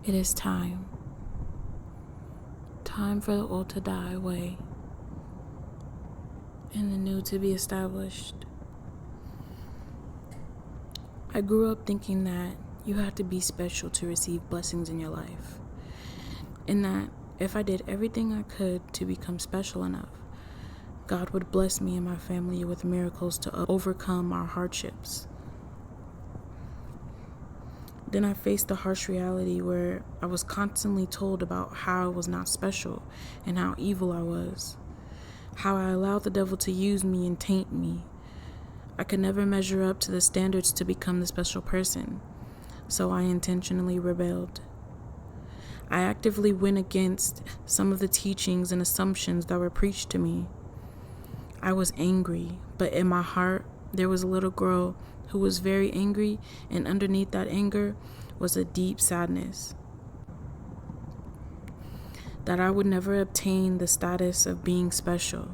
It is time. Time for the old to die away and the new to be established. I grew up thinking that you had to be special to receive blessings in your life, and that if I did everything I could to become special enough, God would bless me and my family with miracles to overcome our hardships. Then I faced the harsh reality where I was constantly told about how I was not special and how evil I was, how I allowed the devil to use me and taint me. I could never measure up to the standards to become the special person, so I intentionally rebelled. I actively went against some of the teachings and assumptions that were preached to me. I was angry, but in my heart, there was a little girl who was very angry, and underneath that anger was a deep sadness that I would never obtain the status of being special.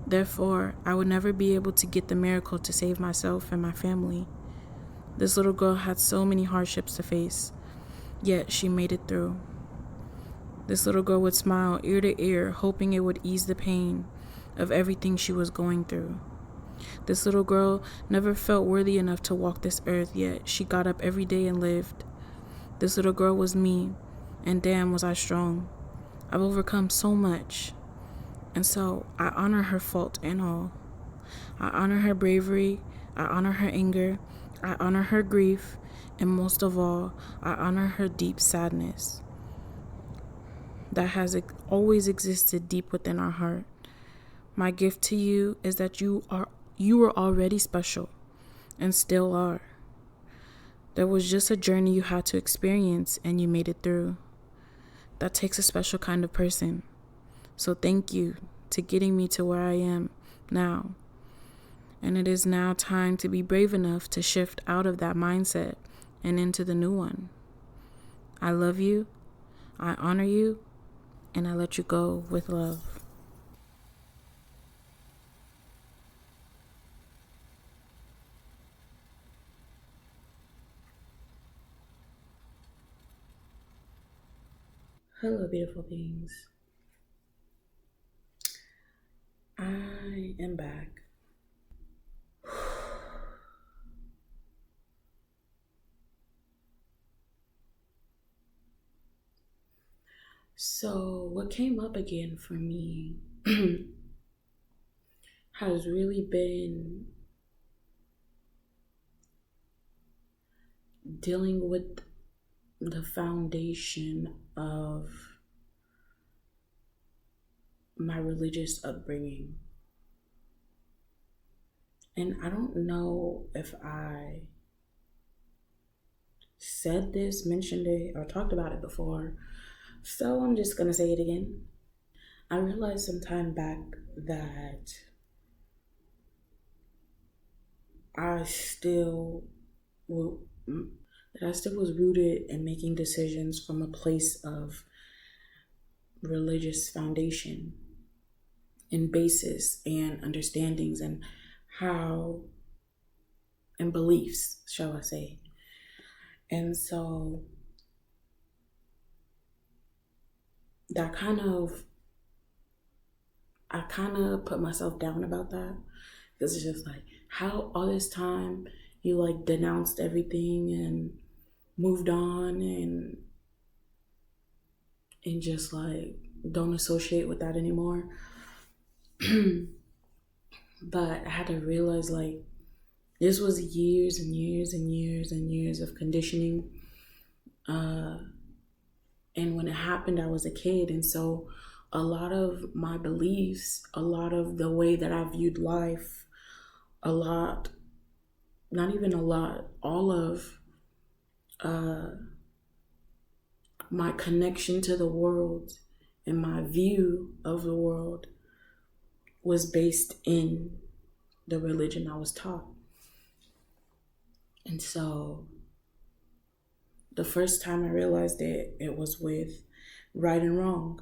Therefore, I would never be able to get the miracle to save myself and my family. This little girl had so many hardships to face, yet she made it through. This little girl would smile ear to ear, hoping it would ease the pain of everything she was going through. This little girl never felt worthy enough to walk this earth, yet she got up every day and lived. This little girl was me, and damn was I strong. I've overcome so much, and so I honor her fault and all. I honor her bravery, I honor her anger, I honor her grief, and most of all, I honor her deep sadness that has always existed deep within our heart. My gift to you is that you were already special and still are. There was just a journey you had to experience and you made it through. That takes a special kind of person. So thank you to getting me to where I am now. And it is now time to be brave enough to shift out of that mindset and into the new one. I love you, I honor you, and I let you go with love. Hello, beautiful beings. I am back. So, what came up again for me has really been dealing with the foundation of my religious upbringing. And I don't know if I said this, mentioned it, or talked about it before, so I'm just gonna say it again. I realized some time back that I still was rooted in making decisions from a place of religious foundation and basis and understandings and and beliefs, shall I say. And so that I kind of put myself down about that, because it's just like, how all this time you like denounced everything and moved on and just like don't associate with that anymore. But I had to realize, like, this was years and years and years and years of conditioning. And when it happened, I was a kid. And so a lot of my beliefs, a lot of the way that I viewed life, not even a lot, all of my connection to the world and my view of the world was based in the religion I was taught. And so the first time I realized it was with right and wrong.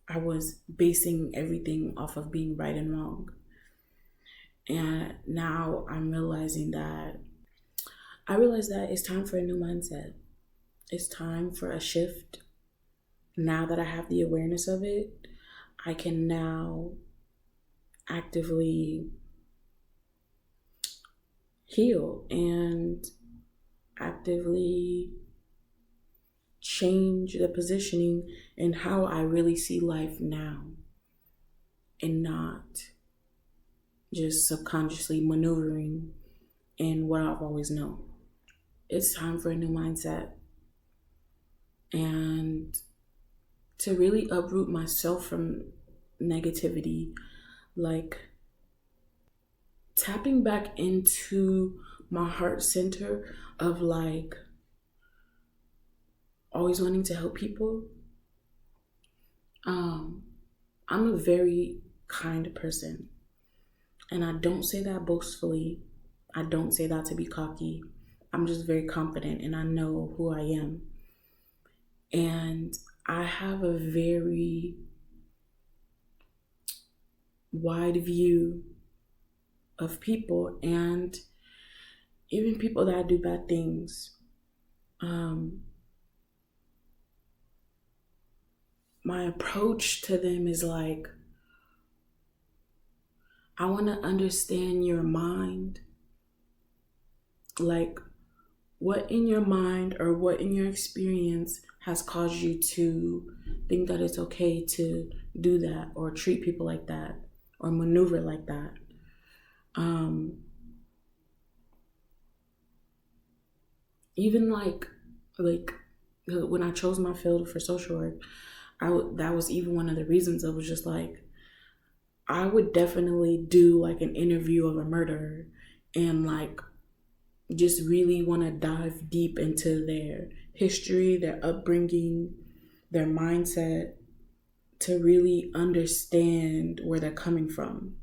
I was basing everything off of being right and wrong. And now I realize that it's time for a new mindset. It's time for a shift. Now that I have the awareness of it, I can now actively heal and actively change the positioning and how I really see life now, and not just subconsciously maneuvering in what I've always known. It's time for a new mindset and to really uproot myself from negativity, like tapping back into my heart center of like always wanting to help people. I'm a very kind person, and I don't say that boastfully. I don't say that to be cocky. I'm just very confident and I know who I am. And I have a very wide view of people, and even people that do bad things. My approach to them is like, I want to understand your mind. Like, what in your mind or what in your experience has caused you to think that it's okay to do that or treat people like that or maneuver like that? Even like when I chose my field for social work, that was even one of the reasons. I was just like, I would definitely do like an interview of a murderer and like just really want to dive deep into their history, their upbringing, their mindset, to really understand where they're coming from.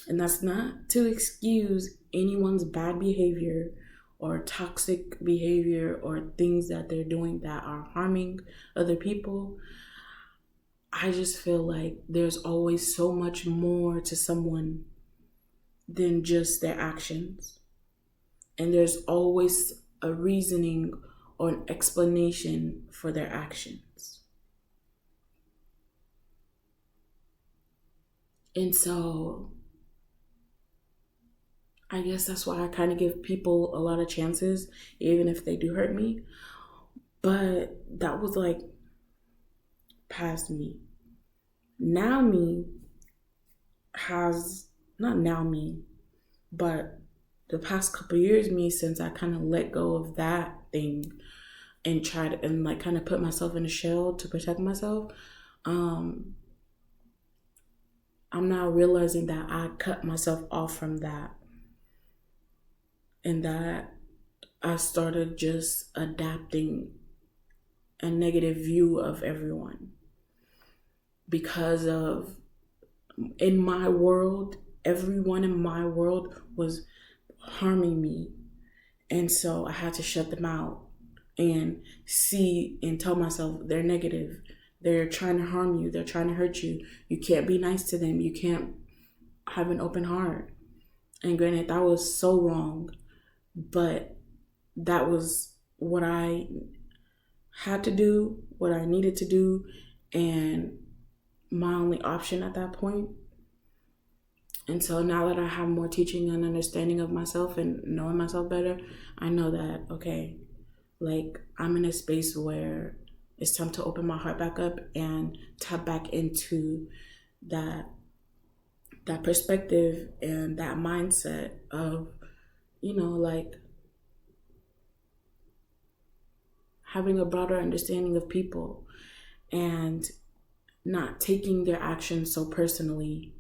And that's not to excuse anyone's bad behavior or toxic behavior or things that they're doing that are harming other people. I just feel like there's always so much more to someone than just their actions. And there's always a reasoning or an explanation for their actions. And so I guess that's why I kind of give people a lot of chances, even if they do hurt me. But that was like past me. Now me has, not now me, but the past couple years me, since I kind of let go of that thing and tried and like kind of put myself in a shell to protect myself, I'm now realizing that I cut myself off from that, and that I started just adapting a negative view of everyone because of, in my world, everyone in my world was harming me. And so I had to shut them out and see and tell myself they're negative. They're trying to harm you. They're trying to hurt you. You can't be nice to them. You can't have an open heart. And granted, that was so wrong, but that was what I had to do, what I needed to do, and my only option at that point. And so now that I have more teaching and understanding of myself and knowing myself better, I know that, okay, like I'm in a space where it's time to open my heart back up and tap back into that perspective and that mindset of, like having a broader understanding of people and not taking their actions so personally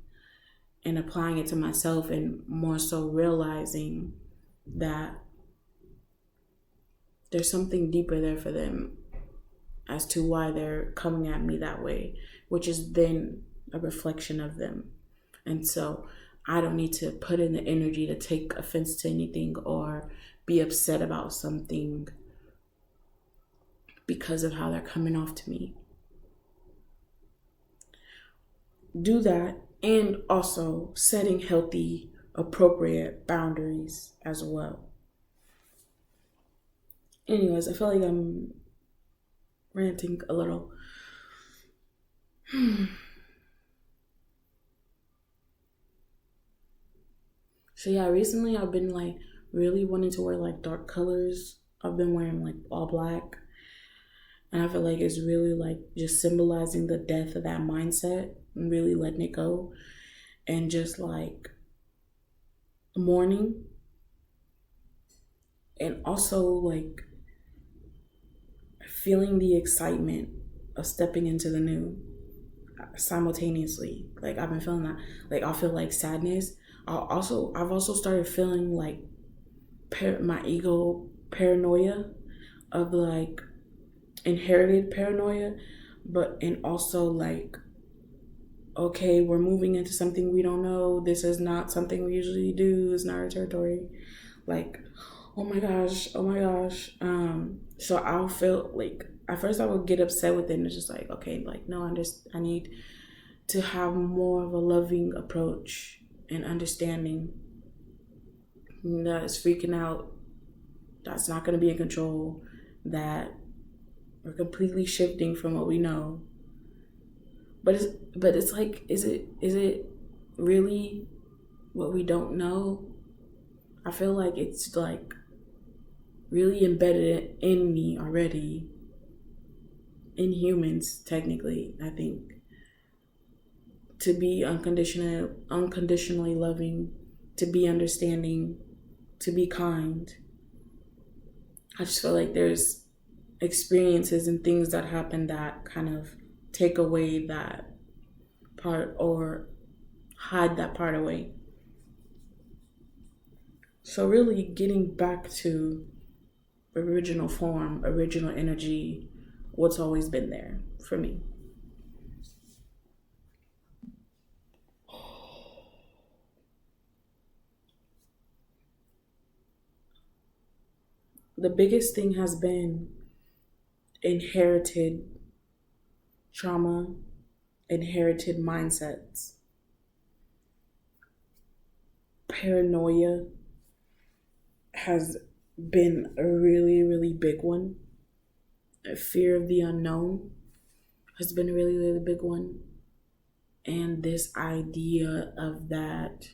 and applying it to myself, and more so realizing that there's something deeper there for them as to why they're coming at me that way, which is then a reflection of them. And so I don't need to put in the energy to take offense to anything or be upset about something because of how they're coming off to me. Do that, and also setting healthy, appropriate boundaries as well. Anyways, I feel like I'm ranting a little. So yeah, recently I've been like really wanting to wear like dark colors. I've been wearing like all black. And I feel like it's really like just symbolizing the death of that mindset and really letting it go and just like mourning and also like feeling the excitement of stepping into the new simultaneously. Like I've been feeling that. Like I'll feel like sadness. I've also started feeling like my ego paranoia of like inherited paranoia, but and also like okay, we're moving into something we don't know. This is not something we usually do. It's not our territory. Like, oh my gosh, oh my gosh. So I'll feel like at first I would get upset with it and it's just like, okay, like no, I need to have more of a loving approach and understanding that it's freaking out, that's not gonna be in control, that we're completely shifting from what we know. But it's like, is it really what we don't know? I feel like it's like really embedded in me already, in humans technically. I think to be unconditionally loving, to be understanding, to be kind. I just feel like there's experiences and things that happen that kind of take away that part or hide that part away. So really getting back to original form, original energy, what's always been there for me. The biggest thing has been inherited trauma, inherited mindsets, paranoia has been a really, really big one. A fear of the unknown has been a really, really big one. And this idea of that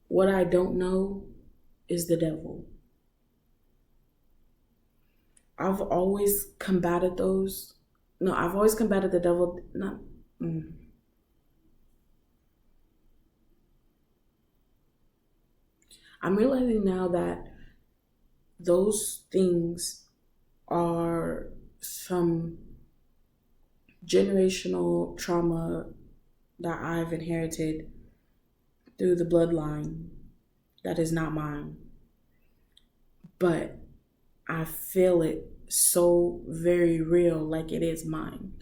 what I don't know is the devil. I've always combated those. No, I've always combated the devil. Not. mm. I'm realizing now that those things are some generational trauma that I've inherited through the bloodline that is not mine. But I feel it so very real, like it is mine.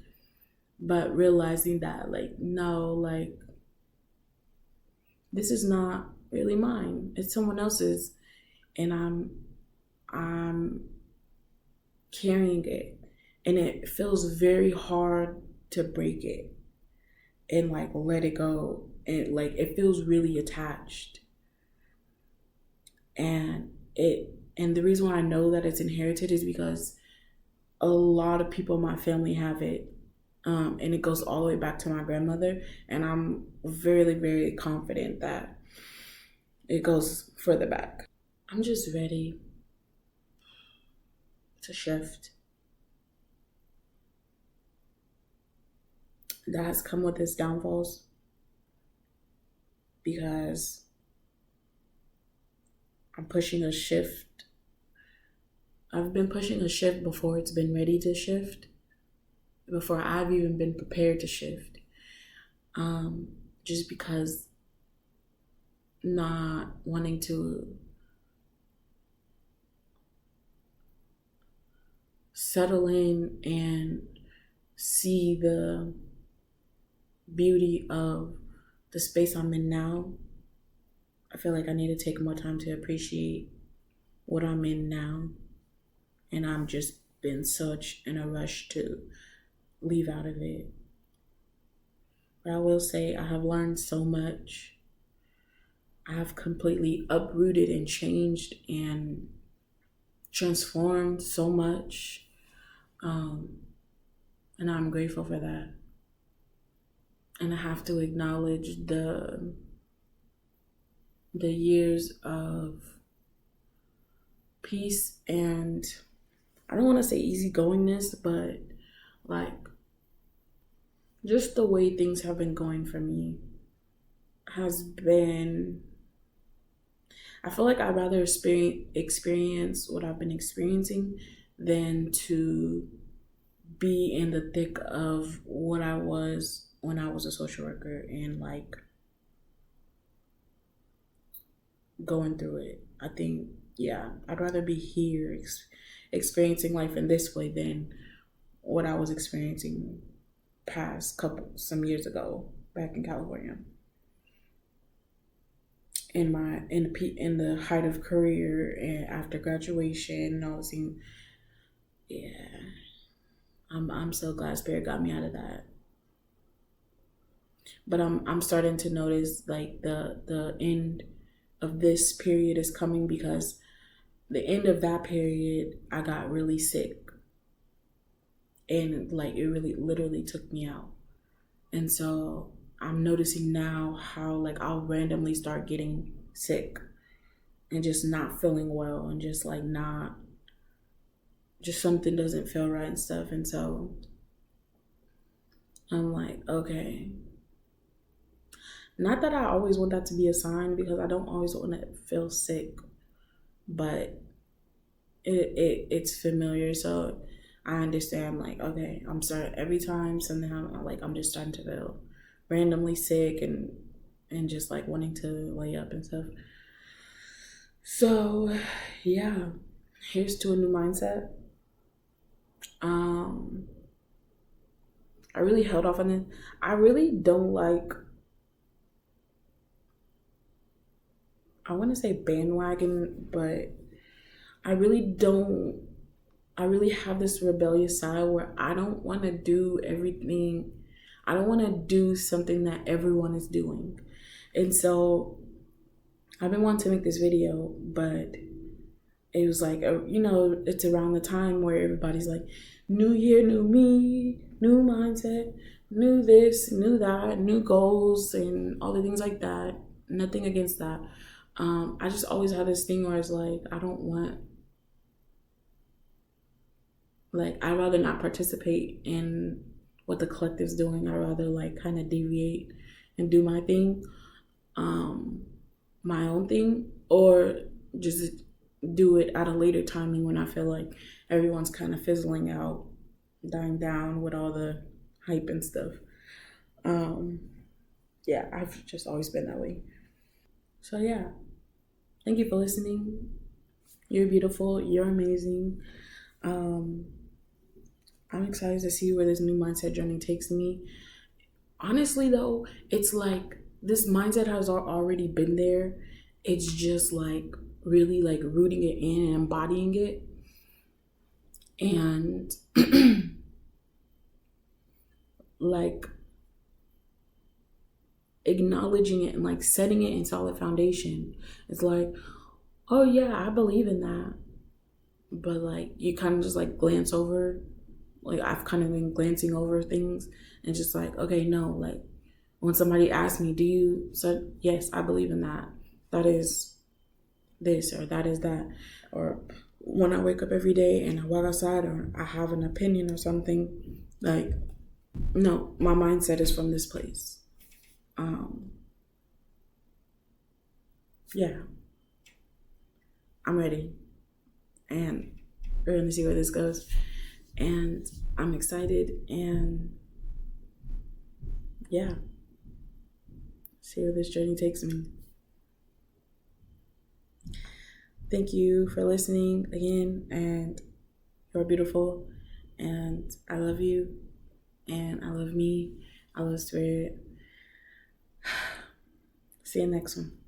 But realizing that, like, no, like, this is not really mine. It's someone else's, and I'm carrying it, and it feels very hard to break it and like let it go. And like it feels really attached, and the reason why I know that it's inherited is because a lot of people in my family have it. And it goes all the way back to my grandmother, and I'm very, very confident that it goes further back. I'm just ready to shift. That has come with its downfalls because I'm pushing a shift. I've been pushing a shift before it's been ready to shift, before I've even been prepared to shift. Just because not wanting to settle in and see the beauty of the space I'm in now. I feel like I need to take more time to appreciate what I'm in now. And I'm just been such in a rush to leave out of it. But I will say I have learned so much. I have completely uprooted and changed and transformed so much. And I'm grateful for that. And I have to acknowledge the years of peace and, I don't want to say easygoingness, but like just the way things have been going for me has been, I feel like I'd rather experience what I've been experiencing than to be in the thick of what I was when I was a social worker and like going through it. I think, yeah, I'd rather be here experiencing life in this way than what I was experiencing some years ago back in California. In the height of career and after graduation, I was in, yeah, I'm so glad Spirit got me out of that. But I'm starting to notice like the end of this period is coming, because the end of that period I got really sick, and like it really literally took me out. And so I'm noticing now how like I'll randomly start getting sick and just not feeling well, and just like not, just something doesn't feel right and stuff. And so I'm like, okay, not that I always want that to be a sign, because I don't always want to feel sick, but it's familiar. So I understand, like, okay, I'm starting every time something I'm just starting to feel randomly sick and just like wanting to lay up and stuff. So yeah, here's to a new mindset. I really held off on it. I really don't like, I want to say bandwagon, but I really don't, I really have this rebellious side where I don't want to do everything. I don't want to do something that everyone is doing. And so I've been wanting to make this video, but it was like, it's around the time where everybody's like, new year, new me, new mindset, new this, new that, new goals, and all the things like that. Nothing against that. I just always had this thing where it's like, I don't want, like, I'd rather not participate in what the collective's doing. I'd rather like kind of deviate and do my thing, my own thing, or just do it at a later timing when I feel like everyone's kind of fizzling out, dying down with all the hype and stuff. Yeah, I've just always been that way. So yeah, thank you for listening. You're beautiful. You're amazing. I'm excited to see where this new mindset journey takes me. Honestly, though, it's like this mindset has already been there. It's just like really like rooting it in and embodying it. And like acknowledging it and like setting it in solid foundation. It's like, oh yeah, I believe in that. But like you kind of just like glance over, like I've kind of been glancing over things and just like, okay, no, like when somebody asks me, do you, so yes, I believe in that. That is this or that is that. Or when I wake up every day and I walk outside or I have an opinion or something, like, no, my mindset is from this place. Yeah, I'm ready. And we're going to see where this goes. And I'm excited. And yeah, see where this journey takes me. Thank you for listening again. And you're beautiful. And I love you. And I love me. I love Spirit. See you next one.